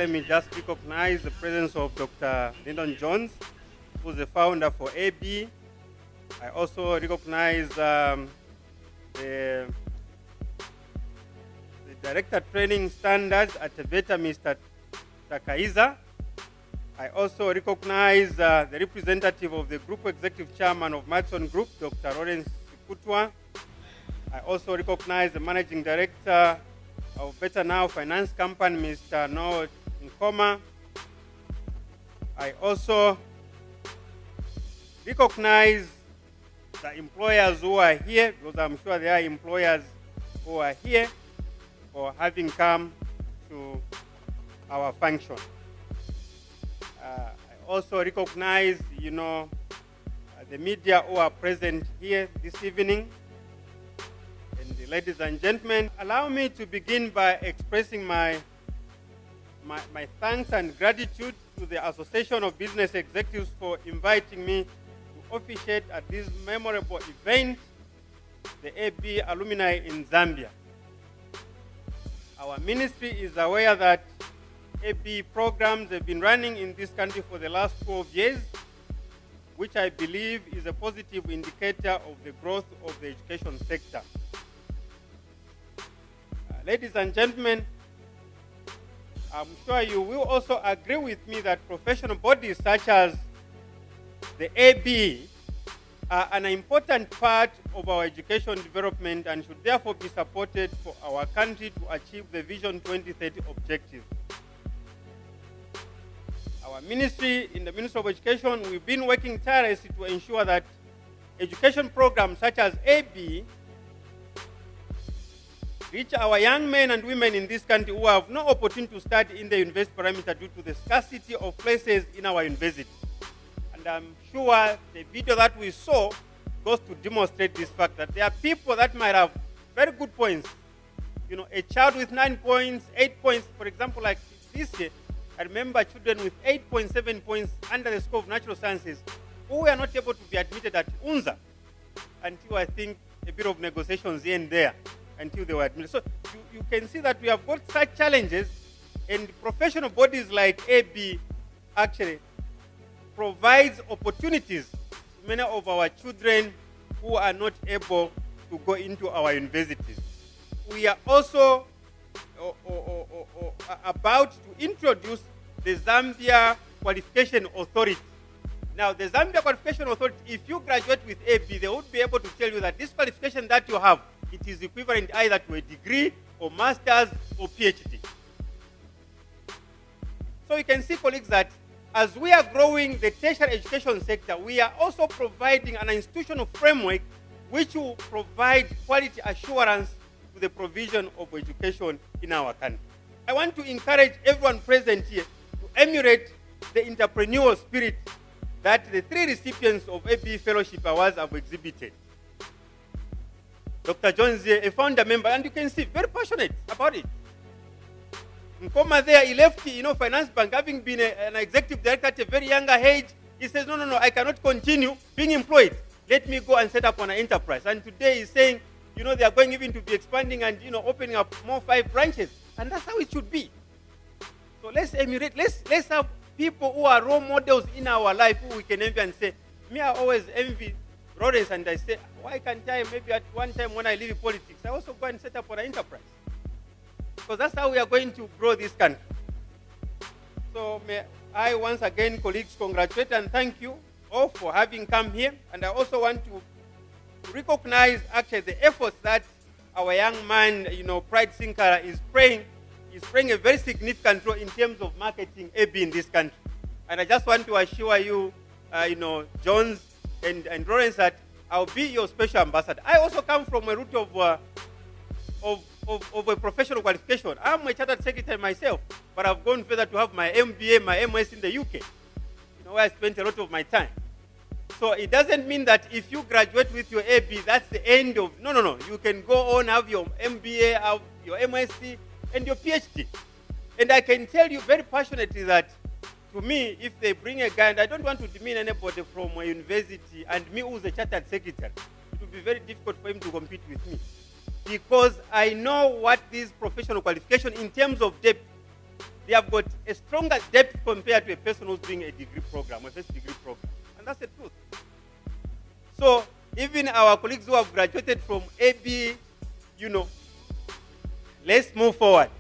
let me just recognize the presence of Dr. Lyndon Jones, who's the founder for AB. I also recognize the Director Training Standards at VETA, Mr. Takaiza. I also recognize the representative of the Group Executive Chairman of Madison Group, Dr. Lawrence Kutwa. I also recognize the Managing Director of Better Now Finance Company, Mr. Noah Nkoma. I also recognize the employers who are here, because I'm sure there are employers who are here for having come to our function. I also recognize, the media who are present here this evening. And ladies and gentlemen, allow me to begin by expressing my thanks and gratitude to the Association of Business Executives for inviting me to officiate at this memorable event, the AB Alumni in Zambia. Our ministry is aware that AB programs have been running in this country for the last 12 years, which I believe is a positive indicator of the growth of the education sector. Ladies and gentlemen, I'm sure you will also agree with me that professional bodies such as the AB are an important part of our education development and should therefore be supported for our country to achieve the Vision 2030 objectives. Our ministry, in the Ministry of Education, we've been working tirelessly to ensure that education programs such as AB reach our young men and women in this country who have no opportunity to study in the university parameter due to the scarcity of places in our university. And I'm sure the video that we saw goes to demonstrate this fact that there are people that might have very good points. A child with 9 points, 8 points, for example, like this year, I remember children with 8.7 points under the score of natural sciences who were not able to be admitted at UNZA until I think a bit of negotiations here and there until they were admitted. So you can see that we have got such challenges, and professional bodies like AB actually provides opportunities to many of our children who are not able to go into our universities. We are also about to introduce the Zambia Qualification Authority. Now, the Zambia Qualification Authority, if you graduate with AB, they would be able to tell you that this qualification that you have, it is equivalent either to a degree or master's or PhD. So you can see, colleagues, that as we are growing the tertiary education sector, we are also providing an institutional framework which will provide quality assurance to the provision of education in our country. I want to encourage everyone present here to emulate the entrepreneurial spirit that the 3 recipients of AB Fellowship Awards have exhibited. Dr. Jones, a founder member, and you can see, very passionate about it. Nkoma there, he left, finance bank, having been an executive director at a very younger age. He says, no, I cannot continue being employed. Let me go and set up an enterprise. And today he's saying, they are going even to be expanding and, opening up more 5 branches. And that's how it should be. So let's emulate, let's have people who are role models in our life who we can envy and say, me, I always envy Lawrence, and I say, why can't I, maybe at one time when I leave politics, I also go and set up an enterprise? Because that's how we are going to grow this country. So may I once again, colleagues, congratulate and thank you all for having come here. And I also want to recognize actually the efforts that our young man, Pride Sinkara is playing a very significant role in terms of marketing AB in this country. And I just want to assure you, Jones and Lawrence, that I'll be your special ambassador. I also come from a route of a professional qualification. I'm a chartered secretary myself, but I've gone further to have my MBA, my MS in the UK, where I spent a lot of my time. So it doesn't mean that if you graduate with your AB, that's the end of, no. You can go on, have your MBA, have your MSc, and your PhD. And I can tell you very passionately that, to me, if they bring a guy, and I don't want to demean anybody from a university, and me who's a chartered secretary, it will be very difficult for him to compete with me. Because I know what this professional qualification in terms of depth they have got a stronger depth compared to a person who's doing a degree program, a first degree program. And that's the truth. So even our colleagues who have graduated from AB, let's move forward.